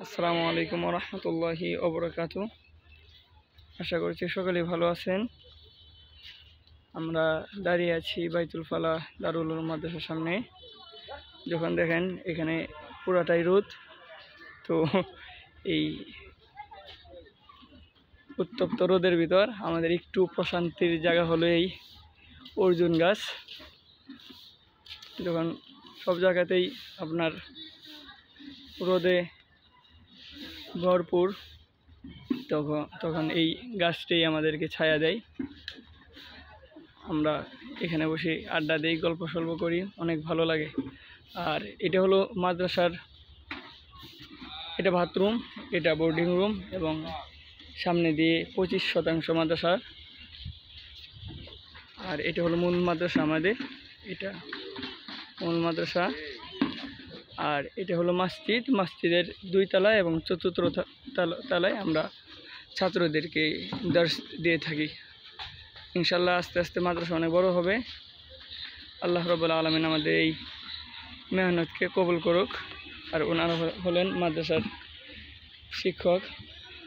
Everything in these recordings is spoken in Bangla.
আসসালামু আলাইকুম ওয়া রাহমাতুল্লাহি ওয়া বারাকাতুহু। আশা করছি সকলেই ভালো আছেন। আমরা দাঁড়িয়ে আছি বাইতুল ফালাহ দারুল উলুম মাদ্রাসার সামনে। যখন দেখেন এখানে পুরাটাই রোদ, তো এই উত্তপ্ত রোদের ভিতর আমাদের একটু প্রশান্তির জায়গা হলো এই অর্জুন গাছ। যখন সব জায়গাতেই আপনার রোদে ভরপুর, তখন এই গাছটি আমাদেরকে ছায়া দেয়। আমরা এখানে বসে আড্ডা দিই, গল্প সল্প করি, অনেক ভালো লাগে। আর এটা হলো মাদ্রাসার, এটা বাথরুম, এটা বোর্ডিং রুম, এবং সামনে দিয়ে 25% মাদ্রাসার। আর এটা হলো মূল মাদ্রাসা আমাদের, এটা মূল মাদ্রাসা। আর এটা হলো মসজিদ, মসজিদের 2 তলায় এবং 4র্থ তলায় আমরা ছাত্রদেরকে দর্স দিয়ে থাকি। ইনশাল্লাহ আস্তে আস্তে মাদ্রাসা অনেক বড় হবে। আল্লাহ রাব্বুল আলামিন আমাদের এই মেহনতকে কবুল করুক। আর ওনারা হলেন মাদ্রাসার শিক্ষক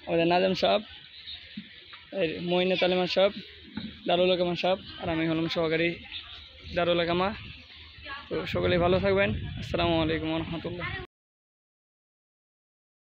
আমাদের নাজম সাহেব, মঈনুত আলিমান সাহেব, দারুল কামা সাহেব, আর আমি হলাম সহকারী দারুল কামা। তো সকলেই ভালো থাকবেন। আসসালামু আলাইকুম ওয়া রাহমাতুল্লাহ।